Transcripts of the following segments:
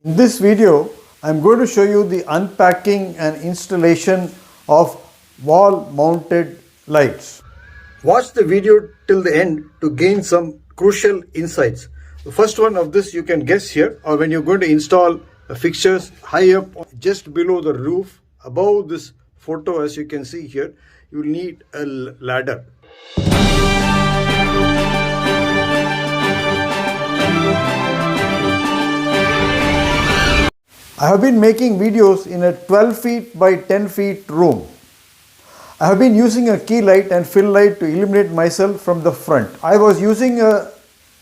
In this video, I am going to show you the unpacking and installation of wall mounted lights. Watch the video till the end to gain some crucial insights. The first one of this you can guess here, or when you're going to install fixtures high up just below the roof above this photo, as you can see here, you will need a ladder. I have been making videos in a 12 feet by 10 feet room. I have been using a key light and fill light to illuminate myself from the front. I was using a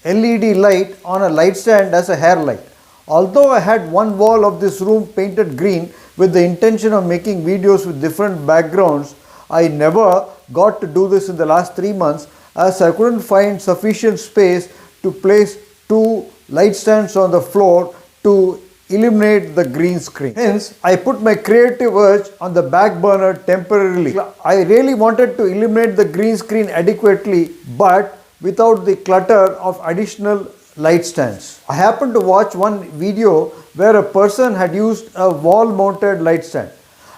LED light on a light stand as a hair light. Although I had one wall of this room painted green with the intention of making videos with different backgrounds, I never got to do this in the last 3 months as I couldn't find sufficient space to place 2 light stands on the floor to illuminate the green screen. Hence, I put my creative urge on the back burner temporarily. I really wanted to illuminate the green screen adequately, but without the clutter of additional light stands. I happened to watch one video where a person had used a wall mounted light stand.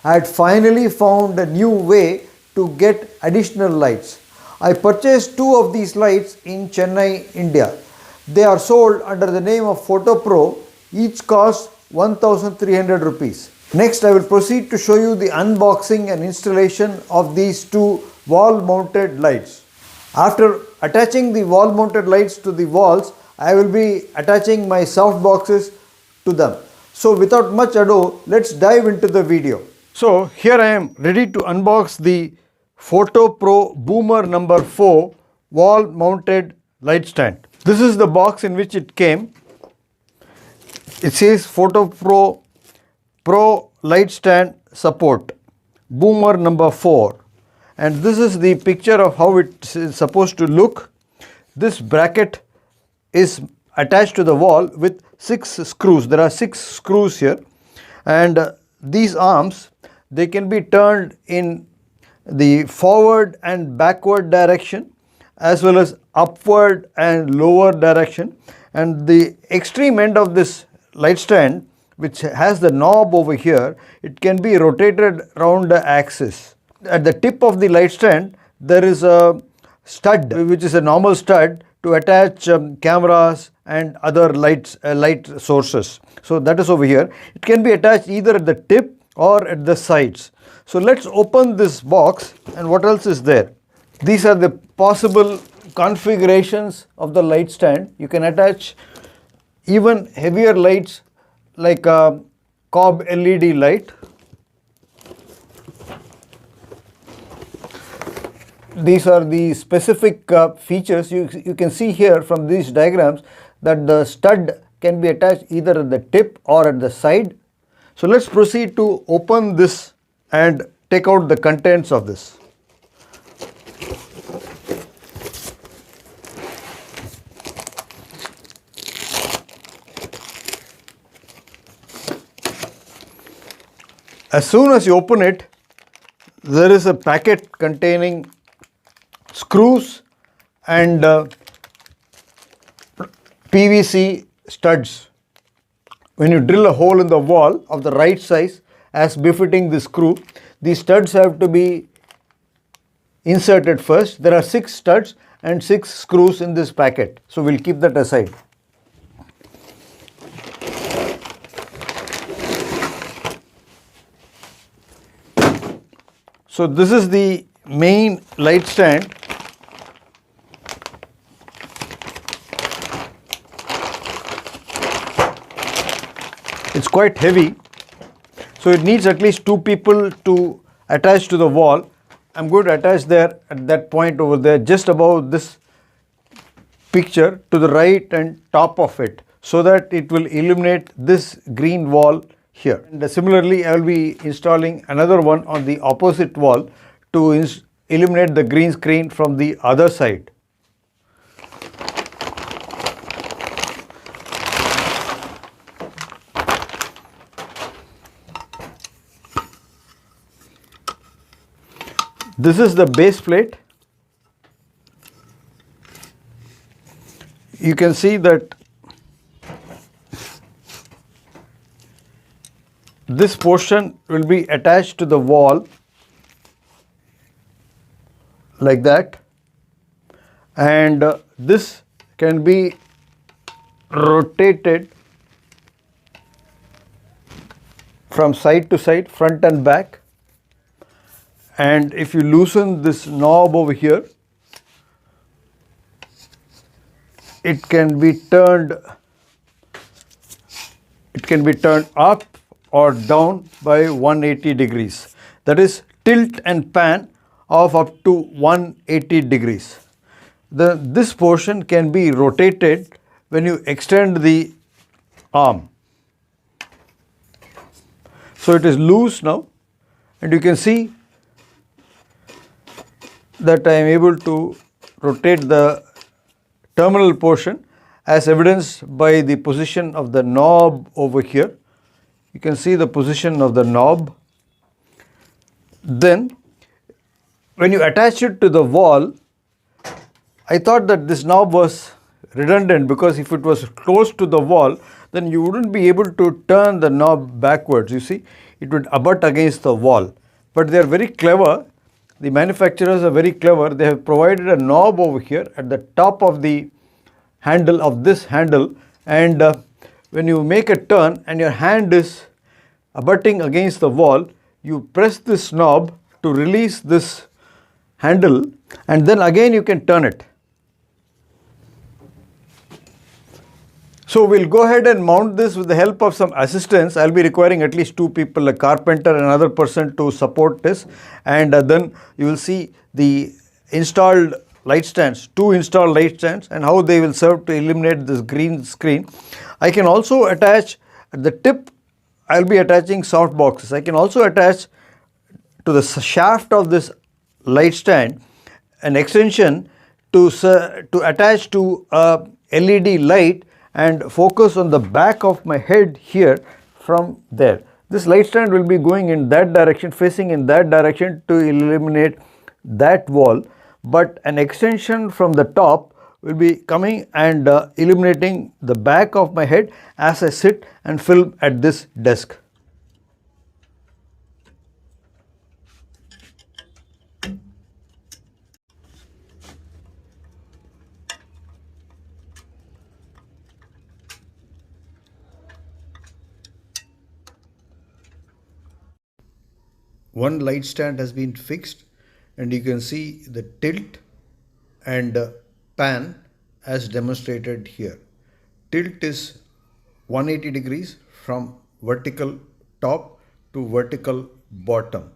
I had finally found a new way to get additional lights. I purchased 2 of these lights in Chennai, India. They are sold under the name of PhotoPro. Each costs 1,300 rupees. Next, I will proceed to show you the unboxing and installation of these 2 wall mounted lights. After attaching the wall mounted lights to the walls, I will be attaching my softboxes to them. So without much ado, let's dive into the video. So here I am ready to unbox the PhotoPro Boomer number 4 wall mounted light stand. This is the box in which it came. It says PhotoPro Pro light stand support Boomer number 4, and this is the picture of how it is supposed to look. This bracket is attached to the wall with 6 screws. There are 6 screws here, and these arms, they can be turned in the forward and backward direction as well as upward and lower direction, and the extreme end of this light stand, which has the knob over here, it can be rotated around the axis. At the tip of the light stand there is a stud, which is a normal stud to attach cameras and other light sources. So that is over here. It can be attached either at the tip or at the sides. So let's open this box, and what else is there? These are the possible configurations of the light stand. You can attach even heavier lights like a cob LED light. These are the specific features. You can see here from these diagrams that the stud can be attached either at the tip or at the side. So let's proceed to open this and take out the contents of this. As soon as you open it, there is a packet containing screws and PVC studs. When you drill a hole in the wall of the right size as befitting the screw, these studs have to be inserted first. There are 6 studs and 6 screws in this packet, so we'll keep that aside. So this is the main light stand. It's quite heavy, so it needs at least 2 people to attach to the wall. I'm going to attach there at that point over there, just above this picture, to the right and top of it, so that it will illuminate this green wall here. And similarly, I will be installing another one on the opposite wall to illuminate the green screen from the other side. This is the base plate. You can see that This portion will be attached to the wall like that, and this can be rotated from side to side, front and back. And if you loosen this knob over here, it can be turned up or down by 180 degrees. That is tilt and pan of up to 180 degrees. This portion can be rotated when you extend the arm. So it is loose now, and you can see that I am able to rotate the terminal portion as evidenced by the position of the knob over here. You can see the position of the knob. Then when you attach it to the wall, I thought that this knob was redundant, because if it was close to the wall, then you wouldn't be able to turn the knob backwards. You see, it would abut against the wall. But they are very clever. The manufacturers are very clever. They have provided a knob over here at the top of the handle of this handle, and when you make a turn and your hand is abutting against the wall, you press this knob to release this handle, and then again you can turn it. So we'll go ahead and mount this with the help of some assistance. I'll be requiring at least 2 people, a carpenter and another person, to support this, and then you will see the installed light stands, 2 installed light stands, and how they will serve to illuminate this green screen. I can also attach at the tip, I'll be attaching soft boxes. I can also attach to the shaft of this light stand an extension to attach to a LED light and focus on the back of my head here from there. This light stand will be going in that direction, facing in that direction to illuminate that wall, but an extension from the top will be coming and illuminating the back of my head as I sit and film at this desk. One light stand has been fixed, and you can see the tilt and pan as demonstrated here. Tilt is 180 degrees from vertical top to vertical bottom.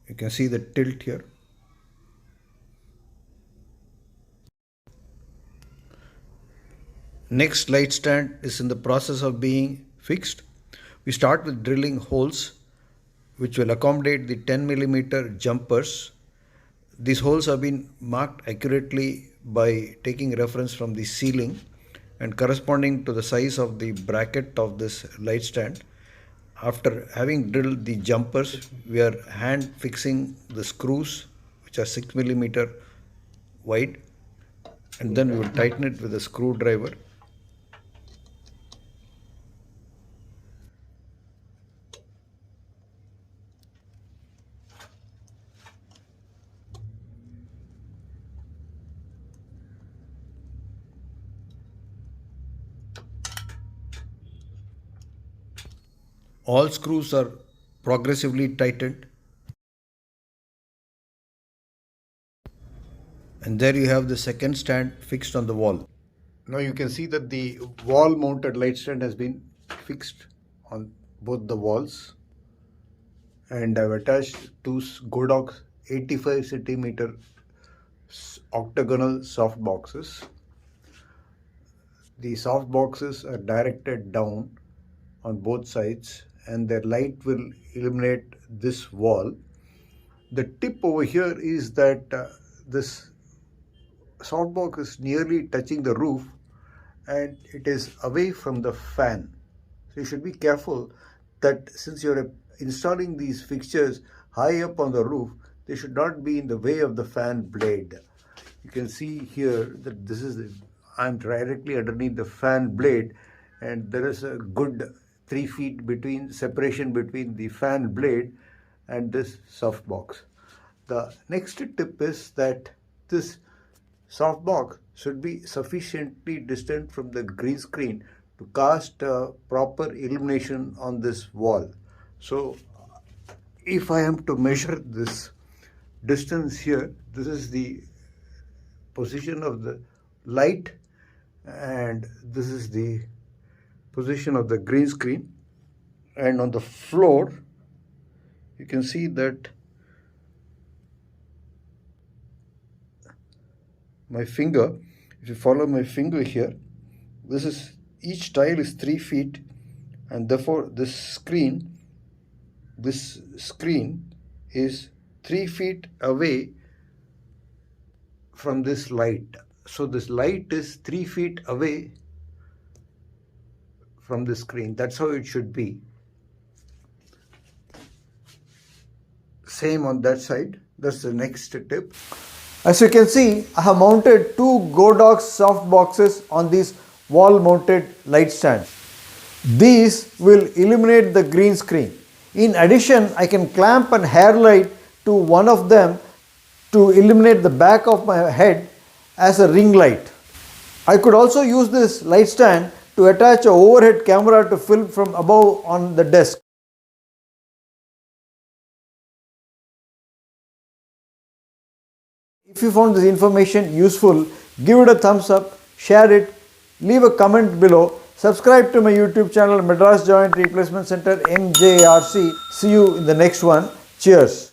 You can see the tilt here. Next light stand is in the process of being fixed. We start with drilling holes which will accommodate the 10mm jumpers. These holes have been marked accurately by taking reference from the ceiling and corresponding to the size of the bracket of this light stand. After having drilled the jumpers, we are hand fixing the screws, which are 6mm wide, and then we will tighten it with a screwdriver. All screws are progressively tightened, and there you have the second stand fixed on the wall. Now you can see that the wall mounted light stand has been fixed on both the walls, and I've attached 2 Godox 85cm octagonal soft boxes. The soft boxes are directed down on both sides, and their light will illuminate this wall. The tip over here is that this softbox is nearly touching the roof, and it is away from the fan. So you should be careful that since you're installing these fixtures high up on the roof, they should not be in the way of the fan blade. You can see here that I'm directly underneath the fan blade, and there is a good 3 feet between separation between the fan blade and this softbox. The next tip is that this softbox should be sufficiently distant from the green screen to cast a proper illumination on this wall. So if I am to measure this distance here, this is the position of the light and this is the position of the green screen, and on the floor you can see that my finger, if you follow my finger here, this is, each tile is 3 feet, and therefore this screen is 3 feet away from this light. So this light is 3 feet away from the screen. That's how it should be. Same on that side. That's the next tip. As you can see, I have mounted 2 Godox soft boxes on these wall mounted light stands. These will illuminate the green screen. In addition, I can clamp an hair light to one of them to illuminate the back of my head as a ring light. I could also use this light stand to attach an overhead camera to film from above on the desk. If you found this information useful, give it a thumbs up, share it, leave a comment below, subscribe to my YouTube channel Madras Joint Replacement Center MJRC. See you in the next one. Cheers.